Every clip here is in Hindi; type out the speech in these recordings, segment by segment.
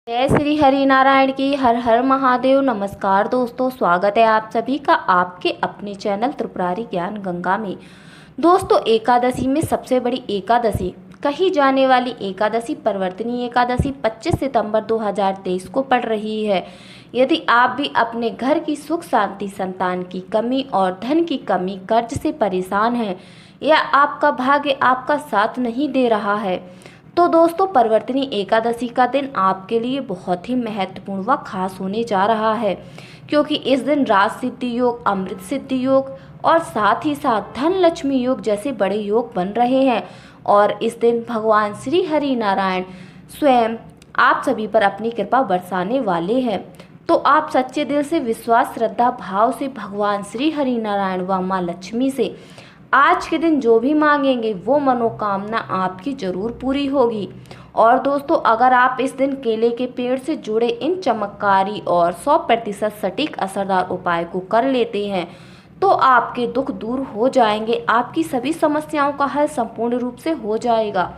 जय श्री हरि नारायण की हर हर महादेव। नमस्कार दोस्तों, स्वागत है आप सभी का आपके अपने चैनल त्रिपुरारी ज्ञान गंगा में। दोस्तों, एकादशी में सबसे बड़ी एकादशी कही जाने वाली एकादशी परिवर्तनी एकादशी 25 सितंबर 2023 को पड़ रही है। यदि आप भी अपने घर की सुख शांति, संतान की कमी और धन की कमी, कर्ज से परेशान हैं या आपका भाग्य आपका साथ नहीं दे रहा है, तो दोस्तों परिवर्तनी एकादशी का दिन आपके लिए बहुत ही महत्वपूर्ण व खास होने जा रहा है, क्योंकि इस दिन राज सिद्धि योग, अमृत सिद्धि योग और साथ ही साथ धन लक्ष्मी योग जैसे बड़े योग बन रहे हैं। और इस दिन भगवान श्री हरि नारायण स्वयं आप सभी पर अपनी कृपा बरसाने वाले हैं। तो आप सच्चे दिल से, विश्वास, श्रद्धा भाव से भगवान श्री हरि नारायण व माँ लक्ष्मी से आज के दिन जो भी मांगेंगे वो मनोकामना आपकी जरूर पूरी होगी। और दोस्तों, अगर आप इस दिन केले के पेड़ से जुड़े इन चमत्कारी और 100% सटीक असरदार उपाय को कर लेते हैं तो आपके दुख दूर हो जाएंगे, आपकी सभी समस्याओं का हल संपूर्ण रूप से हो जाएगा।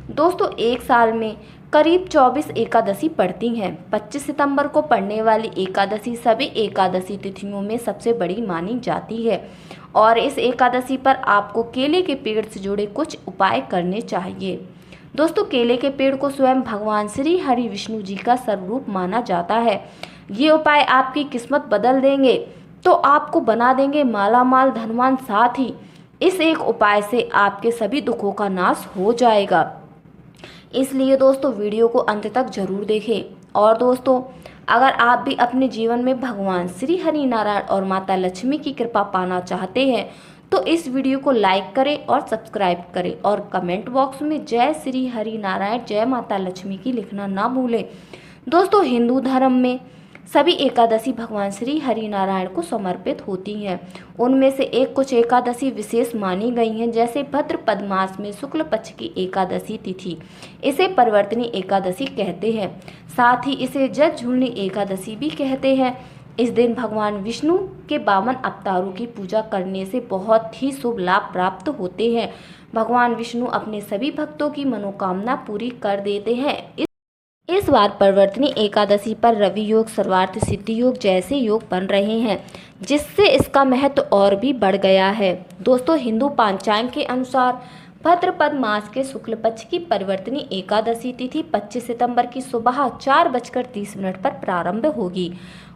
दोस्तों, एक साल में करीब 24 एकादशी पड़ती हैं। 25 सितंबर को पड़ने वाली एकादशी सभी एकादशी तिथियों में सबसे बड़ी मानी जाती है और इस एकादशी पर आपको केले के पेड़ से जुड़े कुछ उपाय करने चाहिए। दोस्तों, केले के पेड़ को स्वयं भगवान श्री हरि विष्णु जी का स्वरूप माना जाता है। ये उपाय आपकी किस्मत बदल देंगे, तो आपको बना देंगे मालामाल, धनवान। साथ ही इस एक उपाय से आपके सभी दुखों का नाश हो जाएगा। इसलिए दोस्तों, वीडियो को अंत तक जरूर देखें। और दोस्तों, अगर आप भी अपने जीवन में भगवान श्री हरि नारायण और माता लक्ष्मी की कृपा पाना चाहते हैं तो इस वीडियो को लाइक करें और सब्सक्राइब करें और कमेंट बॉक्स में जय श्री हरि नारायण, जय माता लक्ष्मी की लिखना ना भूलें। दोस्तों, हिंदू धर्म में सभी एकादशी भगवान श्री हरि नारायण को समर्पित होती हैं। उनमें से कुछ एकादशी विशेष मानी गई हैं, जैसे भाद्रपद मास में शुक्ल पक्ष की एकादशी तिथि, इसे परिवर्तनी एकादशी कहते हैं। साथ ही इसे जलझूलनी एकादशी भी कहते हैं। इस दिन भगवान विष्णु के 52 अवतारों की पूजा करने से बहुत ही शुभ लाभ प्राप्त होते हैं। भगवान विष्णु अपने सभी भक्तों की मनोकामना पूरी कर देते हैं। इस बार परिवर्तनी एकादशी पर रवि योग, सर्वार्थ सिद्धि योग जैसे योग बन रहे हैं, जिससे इसका महत्व और भी बढ़ गया है। दोस्तों, हिंदू पंचांग के अनुसार भाद्रपद मास के शुक्ल पक्ष की परिवर्तनी एकादशी तिथि 25 सितंबर की सुबह 4:30 पर प्रारंभ होगी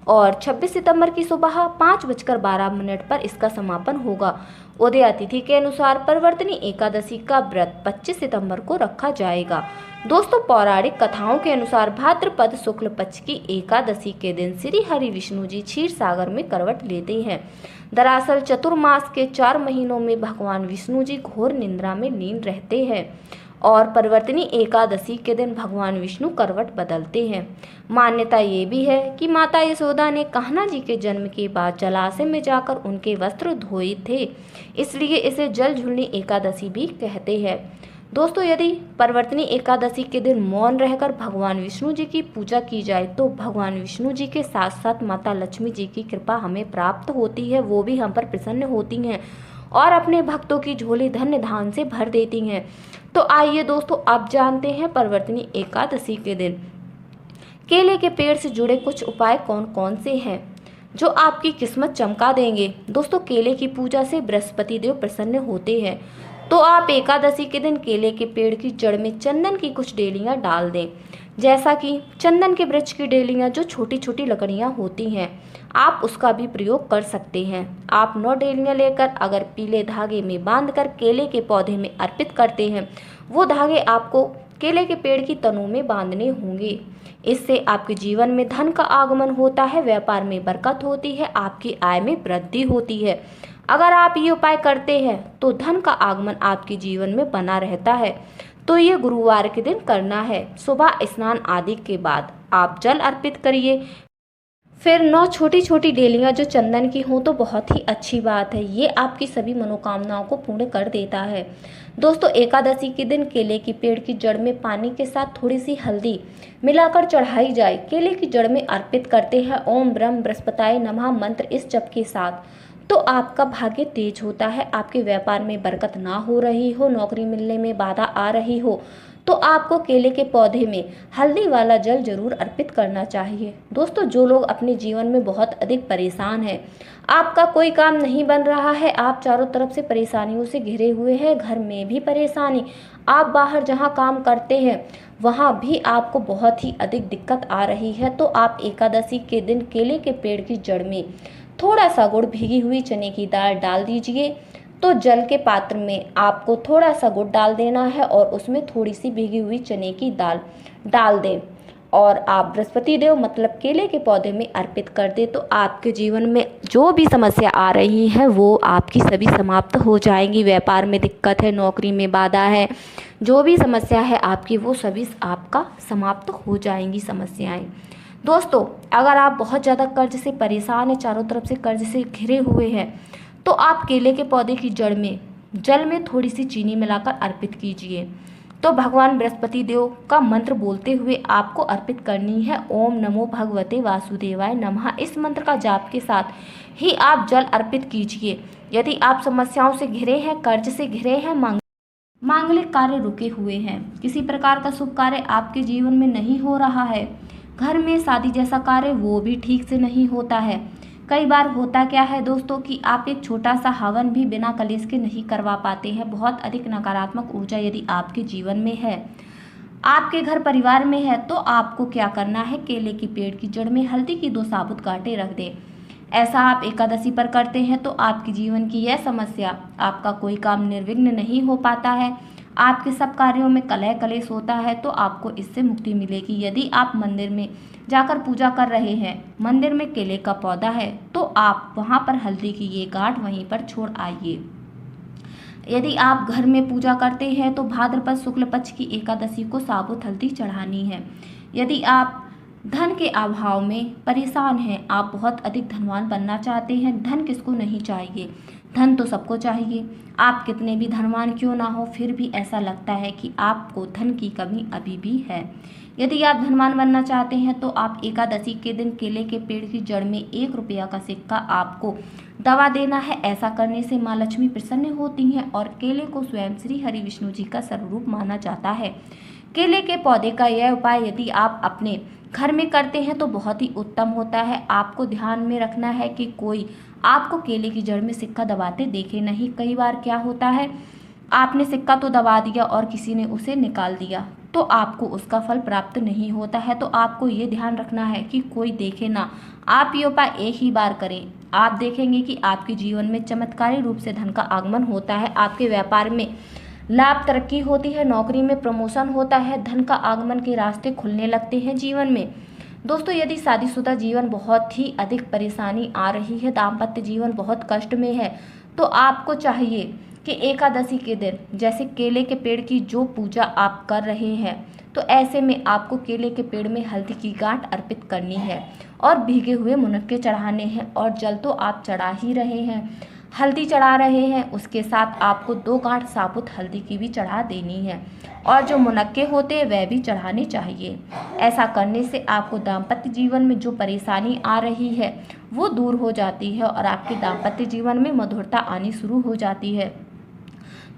और 26 सितंबर की सुबह 5:12 पर इसका समापन होगा। उदया तिथि के अनुसार परिवर्तनी एकादशी का व्रत 25 सितंबर को रखा जाएगा। दोस्तों, पौराणिक कथाओं के अनुसार भाद्रपद शुक्ल पक्ष की एकादशी के दिन श्री हरि विष्णु जी क्षीर सागर में करवट लेते हैं। दरअसल चतुर्मास के 4 महीनों में भगवान विष्णु जी घोर निद्रा में लीन रहते हैं और परिवर्तनी एकादशी के दिन भगवान विष्णु करवट बदलते हैं। मान्यता ये भी है कि माता यशोदा ने कान्हा जी के जन्म के बाद जलाशय में जाकर उनके वस्त्र धोए थे, इसलिए इसे जलझूलनी एकादशी भी कहते हैं। दोस्तों, यदि परिवर्तनी एकादशी के दिन मौन रहकर भगवान विष्णु जी की पूजा की जाए तो भगवान विष्णु जी के साथ साथ माता लक्ष्मी जी की कृपा हमें प्राप्त होती है, वो भी हम पर प्रसन्न होती हैं और अपने भक्तों की झोली धन्य धान से भर देती हैं। तो आइए दोस्तों, अब जानते हैं परिवर्तनी एकादशी के दिन केले के पेड़ से जुड़े कुछ उपाय कौन कौन से हैं जो आपकी किस्मत चमका देंगे। दोस्तों, केले की पूजा से बृहस्पति देव प्रसन्न होते हैं, तो आप एकादशी के दिन केले के पेड़ की जड़ में चंदन की कुछ डेलियां डाल दें। जैसा कि चंदन के वृक्ष की डेलियां जो छोटी छोटी लकड़ियां होती हैं, आप उसका भी प्रयोग कर सकते हैं। आप 9 डेलियां लेकर अगर पीले धागे में बांधकर केले के पौधे में अर्पित करते हैं, वो धागे आपको केले के पेड़ की तनों में बांधने होंगे। इससे आपके जीवन में धन का आगमन होता है, व्यापार में बरकत होती है, आपकी आय में वृद्धि होती है। अगर आप ये उपाय करते हैं तो धन का आगमन आपके जीवन में बना रहता है। तो ये गुरुवार के दिन करना है। सुबह स्नान आदि के बाद आप जल अर्पित करिए, फिर 9 छोटी छोटी डेलियां जो चंदन की हों तो बहुत ही अच्छी बात है, ये आपकी सभी मनोकामनाओं को पूर्ण कर देता है। दोस्तों, एकादशी के दिन केले की पेड़ की जड़ में पानी के साथ थोड़ी सी हल्दी मिलाकर चढ़ाई जाए, केले की जड़ में अर्पित करते हैं ओम ब्रह्म बृहस्पताय नमः मंत्र इस जप के साथ, तो आपका भाग्य तेज होता है। आपके व्यापार में बरकत ना हो रही हो, नौकरी मिलने में बाधा आ रही हो, तो आपको केले के पौधे में हल्दी वाला जल जरूर अर्पित करना चाहिए। दोस्तों, जो लोग अपने जीवन में बहुत अधिक परेशान हैं, आपका कोई काम नहीं बन रहा है, आप चारों तरफ से परेशानियों से घिरे हुए हैं, घर में भी परेशानी, आप बाहर जहां काम करते हैं वहां भी आपको बहुत ही अधिक दिक्कत आ रही है, तो आप एकादशी के दिन केले के पेड़ की जड़ में थोड़ा सा गुड़, भीगी हुई चने की दाल डाल दीजिए। तो जल के पात्र में आपको थोड़ा सा गुड़ डाल देना है और उसमें थोड़ी सी भीगी हुई चने की दाल डाल दें और आप बृहस्पति देव मतलब केले के पौधे में अर्पित कर दें। तो आपके जीवन में जो भी समस्या आ रही है वो आपकी सभी समाप्त हो जाएंगी। व्यापार में दिक्कत है, नौकरी में बाधा है, जो भी समस्या है आपकी वो सभी आपका समाप्त हो जाएंगी समस्याएं। दोस्तों, अगर आप बहुत ज़्यादा कर्ज से परेशान हैं, चारों तरफ से कर्ज से घिरे हुए हैं, तो आप केले के पौधे की जड़ में जल में थोड़ी सी चीनी मिलाकर अर्पित कीजिए। तो भगवान बृहस्पति देव का मंत्र बोलते हुए आपको अर्पित करनी है, ओम नमो भगवते वासुदेवाय नमः। इस मंत्र का जाप के साथ ही आप जल अर्पित कीजिए। यदि आप समस्याओं से घिरे हैं, कर्ज से घिरे हैं, मांगलिक कार्य रुके हुए हैं, किसी प्रकार का शुभ कार्य आपके जीवन में नहीं हो रहा है, घर में शादी जैसा कार्य वो भी ठीक से नहीं होता है। कई बार होता क्या है दोस्तों कि आप एक छोटा सा हवन भी बिना कलेश के नहीं करवा पाते हैं। बहुत अधिक नकारात्मक ऊर्जा यदि आपके जीवन में है, आपके घर परिवार में है, तो आपको क्या करना है, केले की पेड़ की जड़ में हल्दी की 2 साबुत कांटे रख दें। ऐसा आप एकादशी पर करते हैं तो आपके जीवन की यह समस्या, आपका कोई काम निर्विघ्न नहीं हो पाता है, आपके सब कार्यों में कलह कलेश होता है, तो आपको इससे मुक्ति मिलेगी। यदि आप मंदिर में जाकर पूजा कर रहे हैं, मंदिर में केले का पौधा है, तो आप वहां पर हल्दी की ये गांठ वहीं पर छोड़ आइए। यदि आप घर में पूजा करते हैं तो भाद्रपद शुक्ल पक्ष की एकादशी को साबुत हल्दी चढ़ानी है। यदि आप धन के अभाव में परेशान हैं, आप बहुत अधिक धनवान बनना चाहते हैं, धन किसको नहीं चाहिए, धन तो सबको चाहिए। आप कितने भी धनवान क्यों ना हो, फिर भी ऐसा लगता है कि आपको धन की कमी अभी भी है। यदि आप धनवान बनना चाहते हैं तो आप एकादशी के दिन केले के पेड़ की जड़ में 1 रुपया का सिक्का आपको दबा देना है। ऐसा करने से माँ लक्ष्मी प्रसन्न होती हैं और केले को स्वयं श्री हरि विष्णु जी का स्वरूप माना जाता है। केले के पौधे का यह उपाय यदि आप अपने घर में करते हैं तो बहुत ही उत्तम होता है। आपको ध्यान में रखना है कि कोई आपको केले की जड़ में सिक्का दबाते देखे नहीं। कई बार क्या होता है, आपने सिक्का तो दबा दिया और किसी ने उसे निकाल दिया, तो आपको उसका फल प्राप्त नहीं होता है। तो आपको ये ध्यान रखना है कि कोई देखे ना, आप ये उपाय एक ही बार करें। आप देखेंगे कि आपके जीवन में चमत्कारी रूप से धन का आगमन होता है, आपके व्यापार में लाभ तरक्की होती है, नौकरी में प्रमोशन होता है, धन का आगमन के रास्ते खुलने लगते हैं जीवन में। दोस्तों, यदि शादीशुदा जीवन बहुत ही अधिक परेशानी आ रही है, दाम्पत्य जीवन बहुत कष्ट में है, तो आपको चाहिए कि एकादशी के दिन जैसे केले के पेड़ की जो पूजा आप कर रहे हैं, तो ऐसे में आपको केले के पेड़ में हल्दी की गांठ अर्पित करनी है और भीगे हुए मुनक्के चढ़ाने हैं। और जल तो आप चढ़ा ही रहे हैं, हल्दी चढ़ा रहे हैं, उसके साथ आपको 2 गांठ साबुत हल्दी की भी चढ़ा देनी है और जो मुनक्के होते हैं वह भी चढ़ाने चाहिए। ऐसा करने से आपको दाम्पत्य जीवन में जो परेशानी आ रही है वो दूर हो जाती है और आपके दाम्पत्य जीवन में मधुरता आनी शुरू हो जाती है।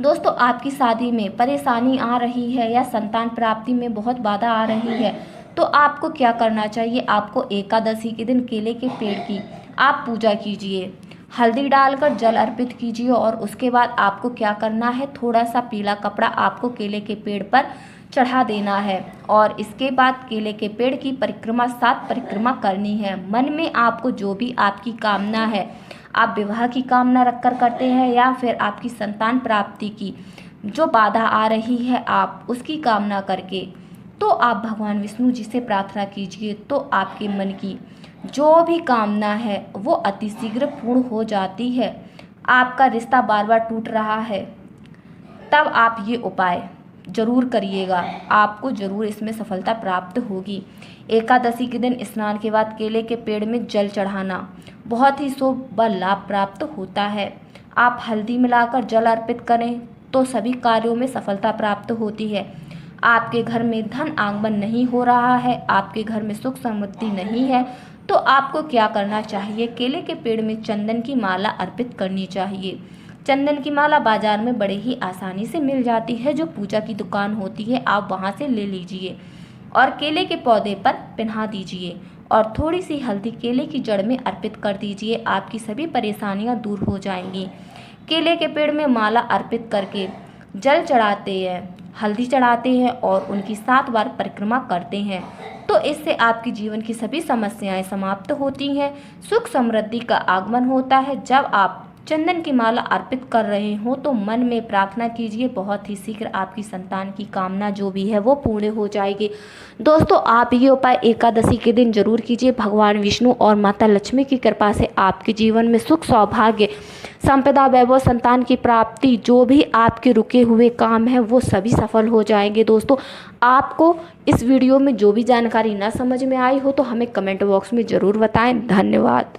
दोस्तों, आपकी शादी में परेशानी आ रही है या संतान प्राप्ति में बहुत बाधा आ रही है, तो आपको क्या करना चाहिए, आपको एकादशी के दिन केले के पेड़ की आप पूजा कीजिए, हल्दी डालकर जल अर्पित कीजिए और उसके बाद आपको क्या करना है, थोड़ा सा पीला कपड़ा आपको केले के पेड़ पर चढ़ा देना है और इसके बाद केले के पेड़ की परिक्रमा 7 परिक्रमा करनी है। मन में आपको जो भी आपकी कामना है, आप विवाह की कामना रखकर करते हैं या फिर आपकी संतान प्राप्ति की जो बाधा आ रही है आप उसकी कामना करके, तो आप भगवान विष्णु जी से प्रार्थना कीजिए, तो आपके मन की जो भी कामना है वो अतिशीघ्र पूर्ण हो जाती है। आपका रिश्ता बार बार टूट रहा है, तब आप ये उपाय जरूर करिएगा, आपको जरूर इसमें सफलता प्राप्त होगी। एकादशी के दिन स्नान के बाद केले के पेड़ में जल चढ़ाना बहुत ही शुभ व लाभ प्राप्त होता है। आप हल्दी मिलाकर जल अर्पित करें तो सभी कार्यों में सफलता प्राप्त होती है। आपके घर में धन आगमन नहीं हो रहा है, आपके घर में सुख समृद्धि नहीं है, तो आपको क्या करना चाहिए, केले के पेड़ में चंदन की माला अर्पित करनी चाहिए। चंदन की माला बाजार में बड़े ही आसानी से मिल जाती है। जो पूजा की दुकान होती है आप वहाँ से ले लीजिए और केले के पौधे पर पहना दीजिए और थोड़ी सी हल्दी केले की जड़ में अर्पित कर दीजिए। आपकी सभी परेशानियां दूर हो जाएंगी। केले के पेड़ में माला अर्पित करके जल चढ़ाते हैं, हल्दी चढ़ाते हैं और उनकी 7 बार परिक्रमा करते हैं तो इससे आपके जीवन की सभी समस्याएं समाप्त होती हैं, सुख समृद्धि का आगमन होता है। जब आप चंदन की माला अर्पित कर रहे हो तो मन में प्रार्थना कीजिए, बहुत ही शीघ्र आपकी संतान की कामना जो भी है वो पूर्ण हो जाएगी। दोस्तों आप ये उपाय एकादशी के दिन जरूर कीजिए। भगवान विष्णु और माता लक्ष्मी की कृपा से आपके जीवन में सुख, सौभाग्य, संपदा, वैभव, संतान की प्राप्ति, जो भी आपके रुके हुए काम हैं वो सभी सफल हो जाएंगे। दोस्तों आपको इस वीडियो में जो भी जानकारी ना समझ में आई हो तो हमें कमेंट बॉक्स में ज़रूर बताएं। धन्यवाद।